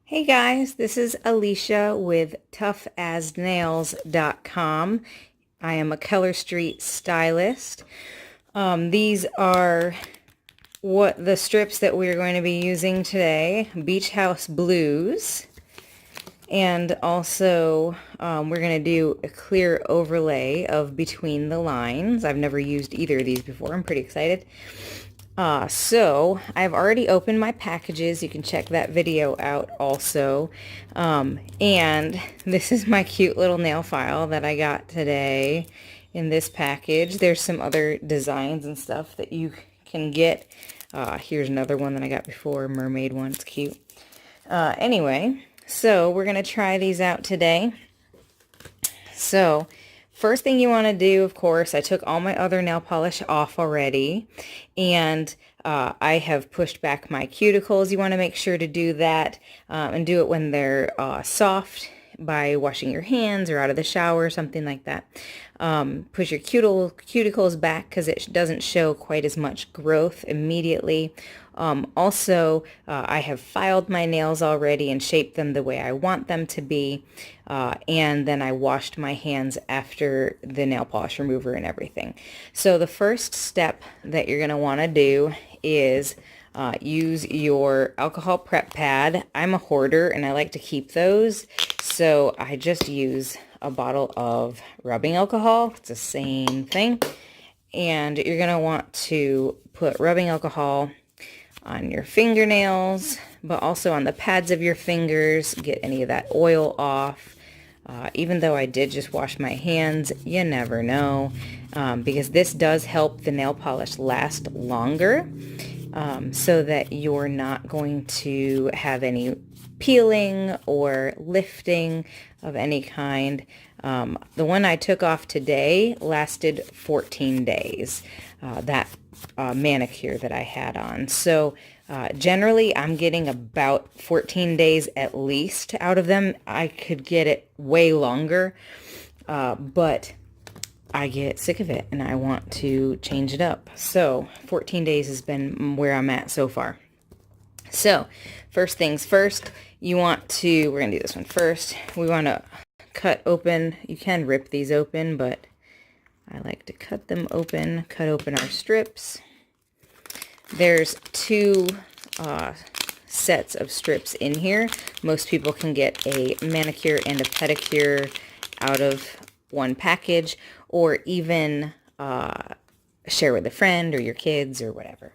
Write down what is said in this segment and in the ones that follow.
Hey guys, this is Alicia with toughabsnails.com. I am a Colorstreet stylist. These are what the strips that we're going to be using today, Beach House Blues. And also we're going to do a clear overlay of Between the Lines. I've never used either of these before. I'm pretty excited. So I've already opened my packages. You can check that video out also. And this is my cute little nail file that I got today in this package. There's some other designs and stuff that you can get. Here's another one that I got before, mermaid one. It's cute. Anyway, so we're going to try these out today. So first thing you want to do, of course, I took all my other nail polish off already, and I have pushed back my cuticles. You want to make sure to do that and do it when they're soft by washing your hands or out of the shower or something like that. Push your cuticles back because it doesn't show quite as much growth immediately. Also, I have filed my nails already and shaped them the way I want them to be. And then I washed my hands after the nail polish remover and everything. So the first step that you're going to want to do is use your alcohol prep pad. I'm a hoarder and I like to keep those. So I just use a bottle of rubbing alcohol. It's the same thing. And you're going to want to put rubbing alcohol on your fingernails, but also on the pads of your fingers. Get any of that oil off. Even though I did just wash my hands, you never know, because this does help the nail polish last longer, so that you're not going to have any peeling or lifting of any kind. The one I took off today lasted 14 days, that manicure that I had on. So generally I'm getting about 14 days at least out of them. I could get it way longer, but I get sick of it and I want to change it up. So 14 days has been where I'm at so far. So first things first, we're going to do this one first. We want to cut open. You can rip these open, but I like to cut them open, cut open our strips. There's two sets of strips in here. Most people can get a manicure and a pedicure out of one package, or even share with a friend or your kids or whatever.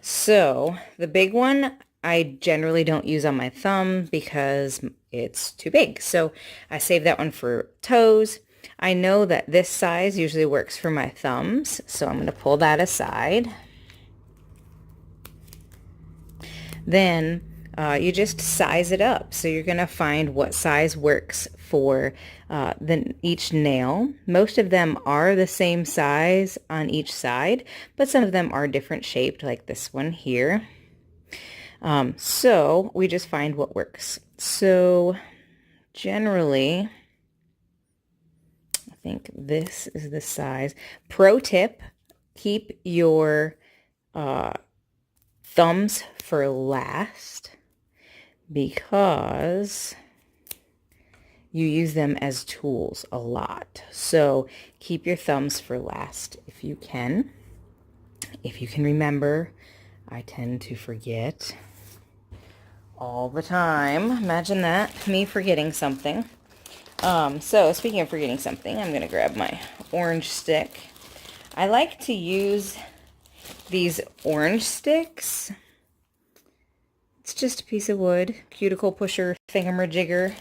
So the big one I generally don't use on my thumb because it's too big. So I save that one for toes. I know that this size usually works for my thumbs, so I'm going to pull that aside. Then you just size it up. So you're going to find what size works for each nail. Most of them are the same size on each side, but some of them are different shaped, like this one here. So we just find what works. So generally, I think this is the size. Pro tip, keep your thumbs for last because you use them as tools a lot. So keep your thumbs for last if you can. If you can remember, I tend to forget all the time. Imagine that, me forgetting something. So speaking of forgetting something, I'm going to grab my orange stick. I like to use these orange sticks. It's just a piece of wood, cuticle pusher thingamajigger.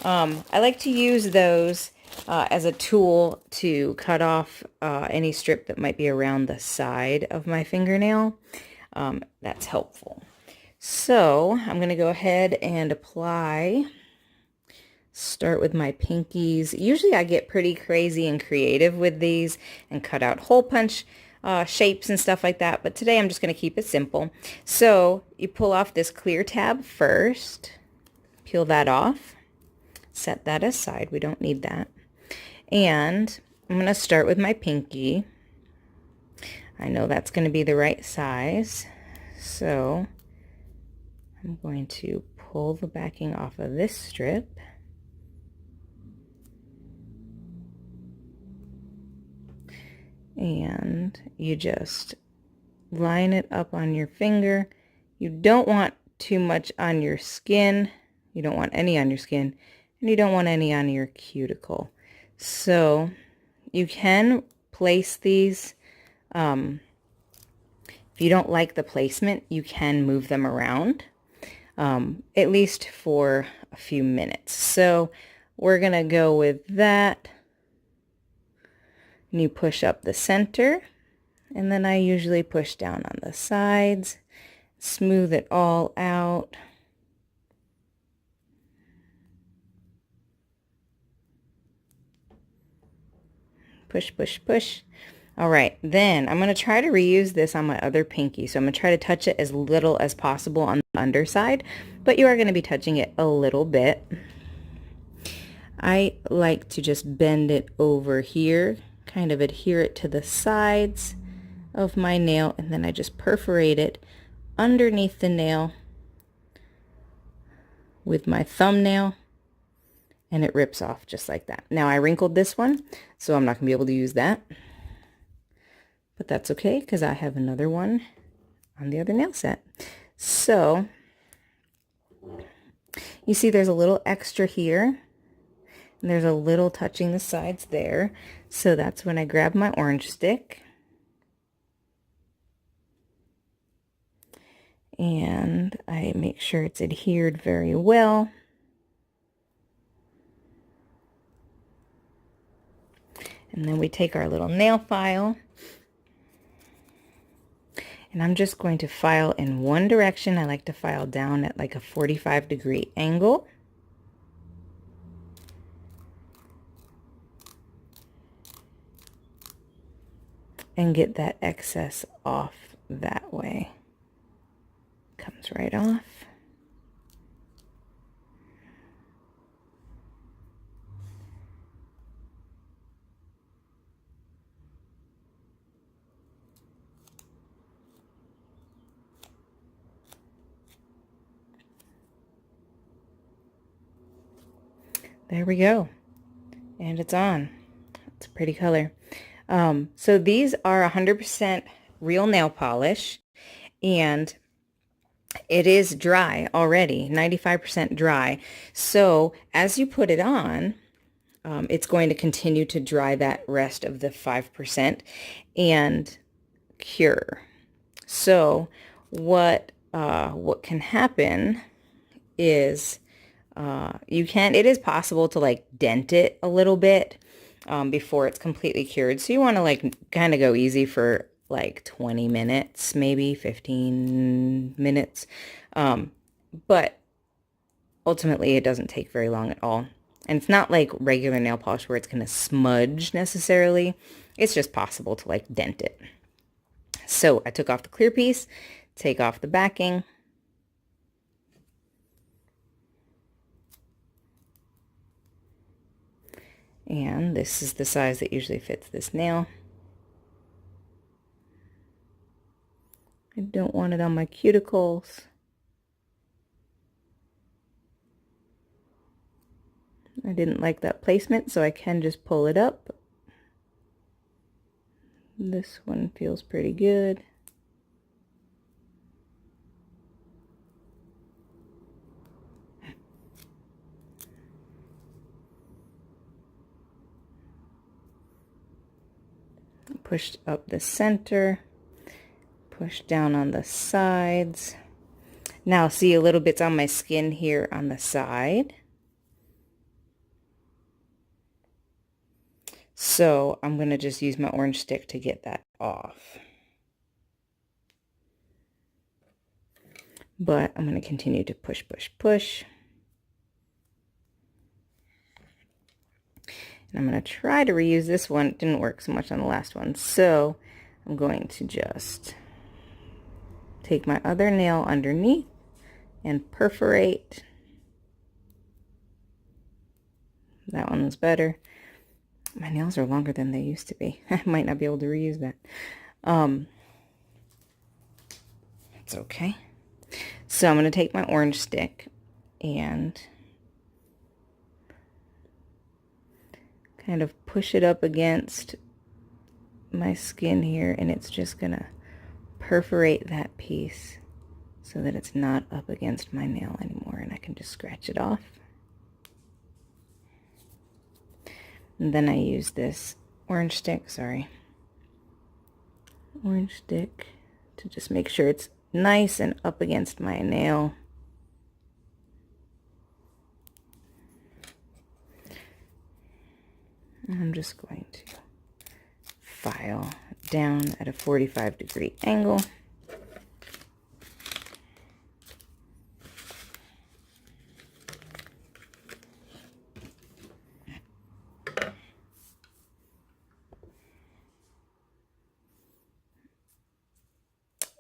I like to use those as a tool to cut off any strip that might be around the side of my fingernail. That's helpful. So I'm going to go ahead and apply. Start with my pinkies. Usually I get pretty crazy and creative with these and cut out hole punch shapes and stuff like that, but today I'm just going to keep it simple. So you pull off this clear tab first, peel that off, set that aside, we don't need that, and I'm going to start with my pinky. I know that's going to be the right size, so I'm going to pull the backing off of this strip. And you just line it up on your finger. You don't want too much on your skin. You don't want any on your skin, and you don't want any on your cuticle. So you can place these. If you don't like the placement, you can move them around, at least for a few minutes. So we're gonna go with that. And you push up the center, and then I usually push down on the sides, smooth it all out. Push, push, push. All right, then I'm going to try to reuse this on my other pinky. So I'm going to try to touch it as little as possible on the underside, but you are going to be touching it a little bit. I like to just bend it over here, kind of adhere it to the sides of my nail, and then I just perforate it underneath the nail with my thumbnail, and it rips off just like that. Now I wrinkled this one, so I'm not going to be able to use that. But that's okay, because I have another one on the other nail set. So you see there's a little extra here, and there's a little touching the sides there. So that's when I grab my orange stick and I make sure it's adhered very well. And then we take our little nail file, and I'm just going to file in one direction. I like to file down at like a 45-degree angle. And get that excess off that way. Comes right off. There we go. And it's on. It's a pretty color. So these are 100% real nail polish, and it is dry already, 95% dry. So as you put it on, it's going to continue to dry that rest of the 5% and cure. So what can happen is it is possible to like dent it a little bit before it's completely cured. So you want to like kind of go easy for like 20 minutes, maybe 15 minutes. But ultimately it doesn't take very long at all. And it's not like regular nail polish where it's going to smudge necessarily. It's just possible to like dent it. So I took off the clear piece, take off the backing. And this is the size that usually fits this nail. I don't want it on my cuticles. I didn't like that placement, so I can just pull it up. This one feels pretty good. Pushed up the center, push down on the sides. Now see a little bits on my skin here on the side. So I'm going to just use my orange stick to get that off. But I'm going to continue to push, push, push. And I'm going to try to reuse this one. It didn't work so much on the last one. So I'm going to just take my other nail underneath and perforate. That one was better. My nails are longer than they used to be. I might not be able to reuse that. It's okay. So I'm going to take my orange stick and kind of push it up against my skin here, and it's just gonna perforate that piece so that it's not up against my nail anymore, and I can just scratch it off. And then I use this orange stick to just make sure it's nice and up against my nail. And I'm just going to file down at a 45-degree angle.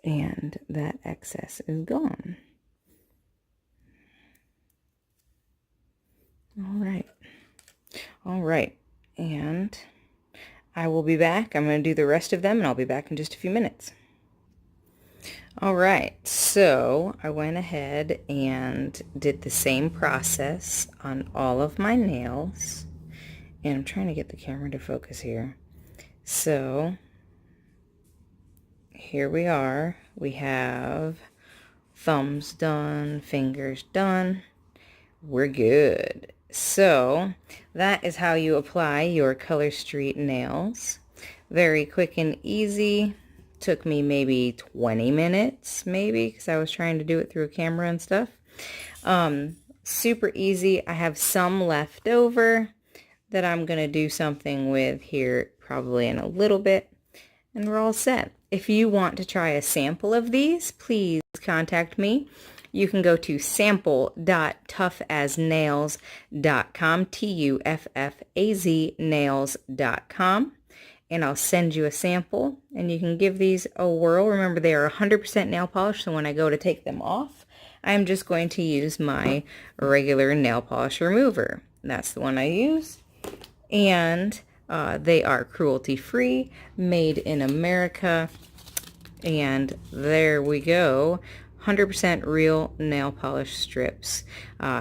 And that excess is gone. All right, and I will be back. I'm going to do the rest of them, and I'll be back in just a few minutes. All right, so I went ahead and did the same process on all of my nails, and I'm trying to get the camera to focus here. So here we are. We have thumbs done, fingers done. We're good. So that is how you apply your Colorstreet nails. Very quick and easy. Took me maybe 20 minutes, maybe, because I was trying to do it through a camera and stuff. Super easy. I have some left over that I'm going to do something with here probably in a little bit, and we're all set. If you want to try a sample of these, please contact me. You can go to sample.tuffasnails.com, Tuffaz nails.com, and I'll send you a sample, and you can give these a whirl. Remember, they are 100% nail polish, so when I go to take them off, I'm just going to use my regular nail polish remover. That's the one I use, and they are cruelty-free, made in America, and there we go. 100% real nail polish strips.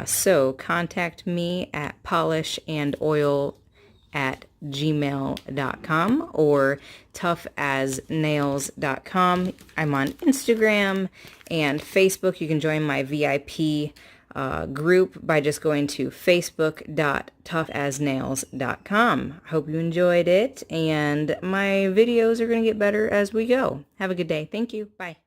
So contact me at polishandoil@gmail.com or tuffasnails.com. I'm on Instagram and Facebook. You can join my VIP group by just going to facebook.tuffasnails.com. I hope you enjoyed it, and my videos are going to get better as we go. Have a good day. Thank you. Bye.